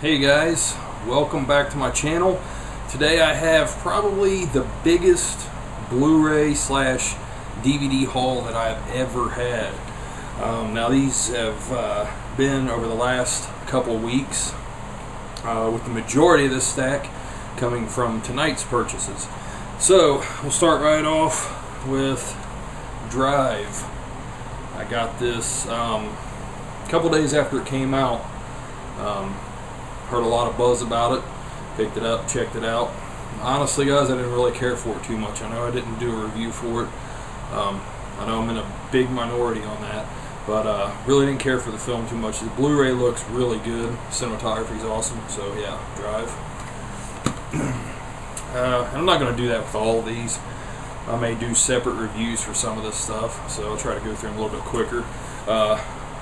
Hey guys, welcome back to my channel. Today I have probably the biggest Blu-ray slash DVD haul that I've ever had. Now these have been over the last couple weeks, with the majority of this stack coming from tonight's purchases. So we'll start right off with Drive. I got this a couple days after it came out. Heard a lot of buzz about it, picked it up, checked it out. Honestly guys, I didn't really care for it too much. I know I didn't do a review for it. I know I'm in a big minority on that, but really didn't care for the film too much. The Blu-ray looks really good, cinematography is awesome, so yeah, Drive. I'm not going to do that with all of these. I may do separate reviews for some of this stuff, so I'll try to go through them a little bit quicker.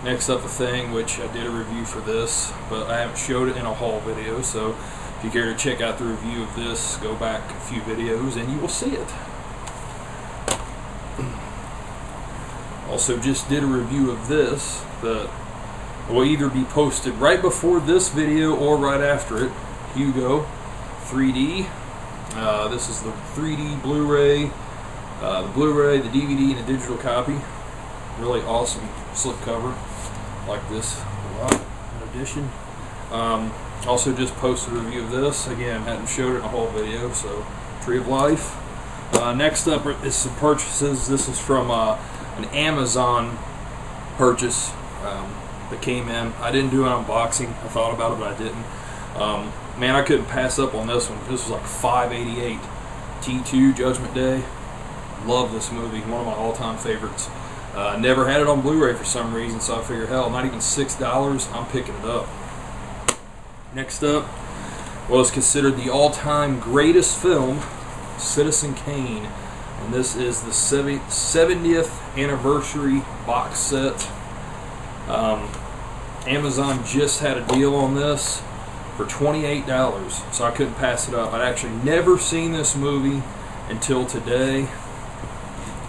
Next up, a thing which I did a review for this, but I haven't showed it in a haul video, so if you care to check out the review of this, go back a few videos and you will see it. Also just did a review of this that will either be posted right before this video or right after it. Hugo 3D. This is the 3D Blu-ray, the DVD, and a digital copy. Really awesome slipcover, like this a lot in addition. Also just posted a review of this. Again, hadn't showed it in a whole video, so Tree of Life. Next up is some purchases. This is from an Amazon purchase that came in. I didn't do an unboxing. I thought about it, but I didn't. Man, I couldn't pass up on this one. This was like $5.88. T2 Judgment Day. Love this movie. One of my all-time favorites. Never had it on Blu-ray for some reason, so I figured, hell, not even $6, I'm picking it up. Next up was considered the all-time greatest film, Citizen Kane, and this is the 70th anniversary box set. Amazon just had a deal on this for $28, so I couldn't pass it up. I'd actually never seen this movie until today,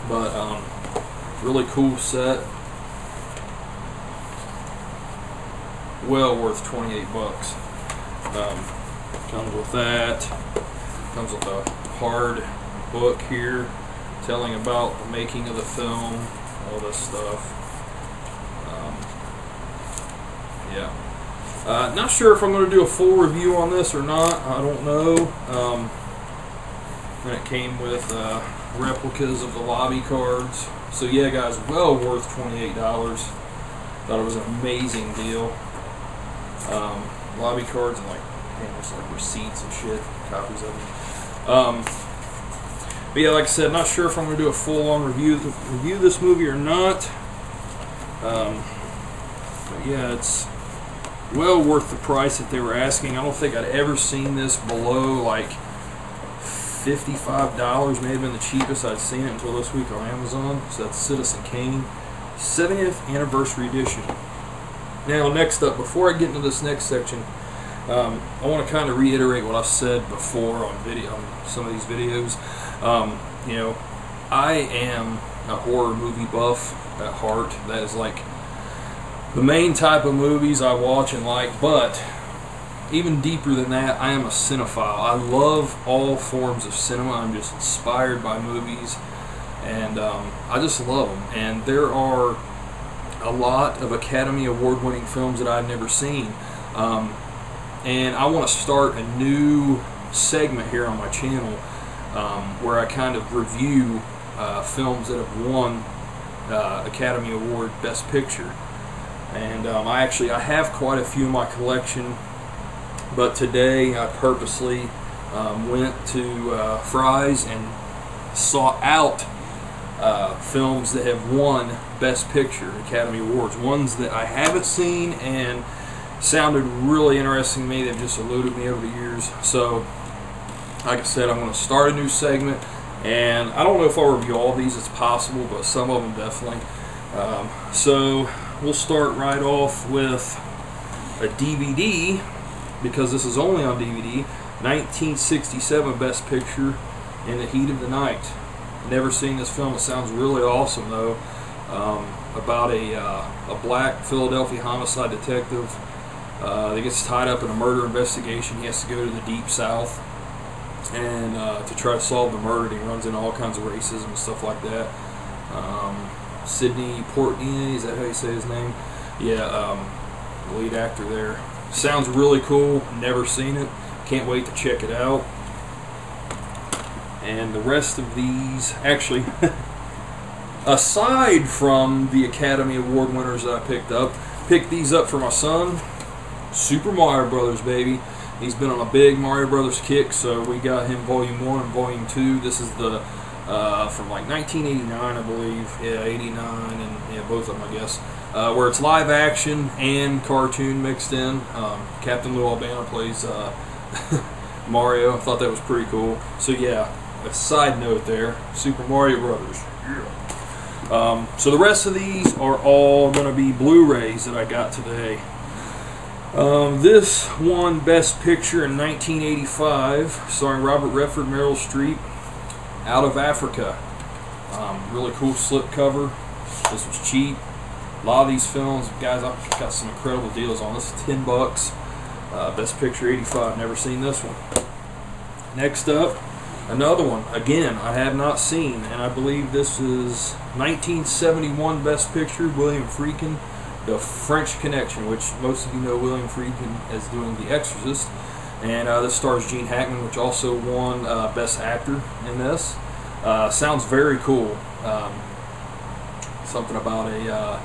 but really cool set. Well worth 28 bucks. Comes with that. Comes with a hard book here telling about the making of the film, all this stuff. Yeah. Not sure if I'm going to do a full review on this or not. I don't know. And it came with replicas of the lobby cards. So yeah guys, well worth $28. Thought it was an amazing deal. Lobby cards and like, man, there's like receipts and shit, copies of them. But yeah, like I said, not sure if I'm going to do a full-on review this movie or not. But yeah, it's well worth the price that they were asking. I don't think I'd ever seen this below like $55. May have been the cheapest I'd seen it until this week on Amazon. So that's Citizen Kane 70th Anniversary Edition. Now next up, before I get into this next section, I want to kind of reiterate what I've said before on some of these videos. You know, I am a horror movie buff at heart. That is like the main type of movies I watch and like, but even deeper than that, I am a cinephile. I love all forms of cinema. I'm just inspired by movies, and I just love them. And there are a lot of Academy Award-winning films that I've never seen. And I want to start a new segment here on my channel where I kind of review films that have won Academy Award Best Picture. And I have quite a few in my collection. But today I purposely went to Fry's and sought out films that have won Best Picture Academy Awards. Ones that I haven't seen and sounded really interesting to me. They've just eluded me over the years. So, like I said, I'm going to start a new segment. And I don't know if I'll review all of these. It's possible, but some of them definitely. So, we'll start right off with a DVD, because this is only on DVD. 1967 Best Picture, In the Heat of the Night. Never seen this film. It sounds really awesome though. About a black Philadelphia homicide detective He gets tied up in a murder investigation. He has to go to the Deep South and to try to solve the murder. He runs into all kinds of racism and stuff like that. Sidney Portnoy, is that how you say his name? Yeah, the lead actor there. Sounds really cool. Never seen it. Can't wait to check it out. And the rest of these, actually, aside from the Academy Award winners that I picked these up for my son. Super Mario Brothers, baby. He's been on a big Mario Brothers kick, so we got him Volume 1 and Volume 2. This is the from like 1989, I believe. Yeah, 89, and yeah, both of them, I guess. Where it's live action and cartoon mixed in. Captain Lou Albano plays Mario. I thought that was pretty cool. So yeah, a side note there, Super Mario Brothers. Yeah. So the rest of these are all going to be Blu-rays that I got today. This won Best Picture in 1985, starring Robert Redford, Meryl Streep, Out of Africa. Really cool slipcover. This was cheap. A lot of these films, guys, I've got some incredible deals on this. $10. Best Picture 85. Never seen this one. Next up, another one. Again, I have not seen, and I believe this is 1971 Best Picture. William Friedkin, The French Connection, which most of you know William Friedkin as doing The Exorcist. And this stars Gene Hackman, which also won Best Actor in this. Sounds very cool. Something about a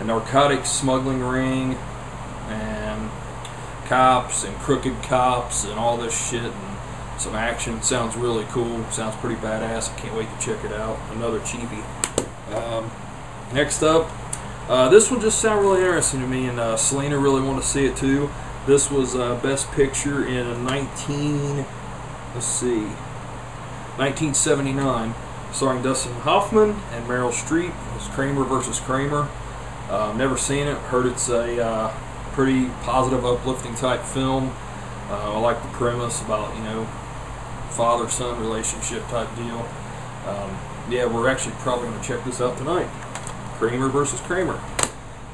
narcotics smuggling ring and cops and crooked cops and all this shit and some action. Sounds really cool. Sounds pretty badass. I can't wait to check it out. Another cheapie. Next up, this one just sounded really interesting to me, and Selena really wanted to see it too. This was Best Picture in 1979, starring Dustin Hoffman and Meryl Streep. It was Kramer versus Kramer. Never seen it. Heard it's a pretty positive, uplifting type film. I like the premise about, you know, father-son relationship type deal. Yeah, we're actually probably going to check this out tonight. Kramer versus Kramer.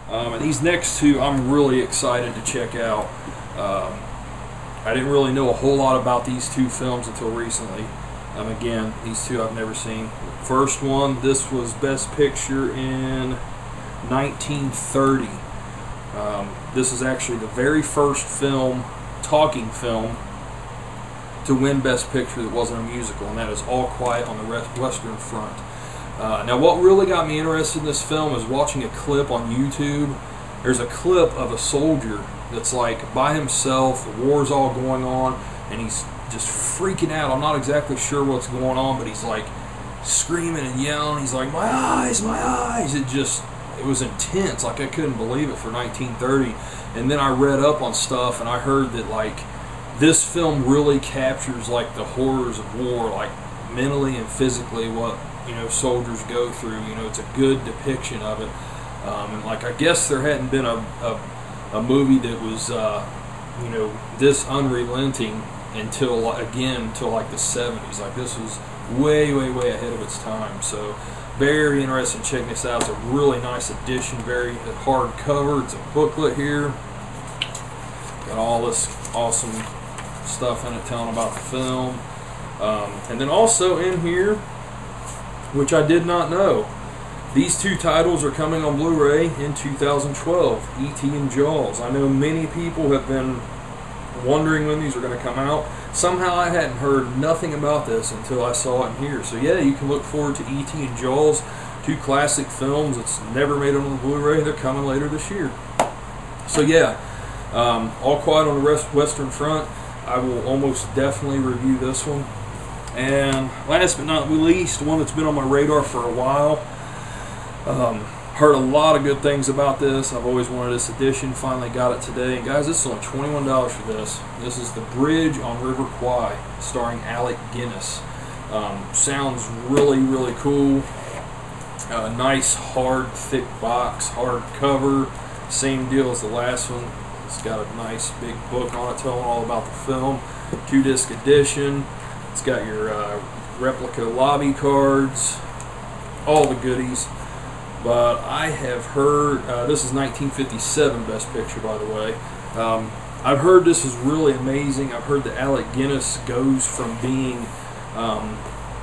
And these next two I'm really excited to check out. I didn't really know a whole lot about these two films until recently. Again, these two I've never seen. First one, this was Best Picture in 1930. This is actually the very first film, talking film, to win Best Picture that wasn't a musical, and that is All Quiet on the Western Front. Now, what really got me interested in this film is watching a clip on YouTube. There's a clip of a soldier that's like by himself, the war's all going on, and he's just freaking out. I'm not exactly sure what's going on, but he's like screaming and yelling. He's like, my eyes, my eyes. It was intense. Like, I couldn't believe it for 1930. And then I read up on stuff, and I heard that like this film really captures like the horrors of war, like mentally and physically, what, you know, soldiers go through. You know, it's a good depiction of it. And like, I guess there hadn't been a movie that was you know, this unrelenting until like the 70s. Like, this was way ahead of its time. So very interesting checking this out. It's a really nice edition, very hard cover. It's a booklet here. Got all this awesome stuff in it telling about the film. And then also in here, which I did not know, these two titles are coming on Blu-ray in 2012, E.T. and Jaws. I know many people have been wondering when these are going to come out. Somehow I hadn't heard nothing about this until I saw it in here. So yeah, you can look forward to E.T. and Jaws, two classic films. It's never made it on the Blu-ray. They're coming later this year. So yeah, All Quiet on the Western Front. I will almost definitely review this one. And last but not least, one that's been on my radar for a while. Heard a lot of good things about this. I've always wanted this edition. Finally got it today. And guys, this is only $21 for this. This is The Bridge on River Kwai, starring Alec Guinness. Sounds really cool. Nice, hard, thick box, hard cover. Same deal as the last one. It's got a nice big book on it telling all about the film. 2-disc edition. It's got your replica lobby cards, all the goodies. But I have heard, this is 1957 Best Picture, by the way. I've heard this is really amazing. I've heard that Alec Guinness goes from being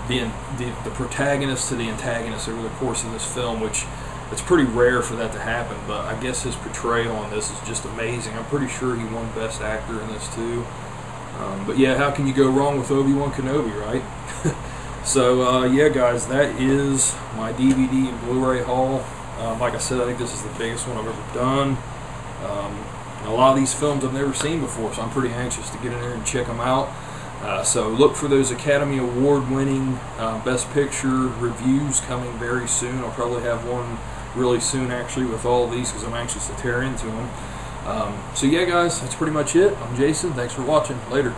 the protagonist to the antagonist over the course of this film, which it's pretty rare for that to happen, but I guess his portrayal in this is just amazing. I'm pretty sure he won Best Actor in this too. But yeah, how can you go wrong with Obi-Wan Kenobi, right? So yeah, guys, that is my DVD and Blu-ray haul. Like I said, I think this is the biggest one I've ever done. A lot of these films I've never seen before, so I'm pretty anxious to get in there and check them out. So look for those Academy Award-winning Best Picture reviews coming very soon. I'll probably have one really soon, actually, with all of these because I'm anxious to tear into them. So yeah, guys, that's pretty much it. I'm Jason. Thanks for watching. Later.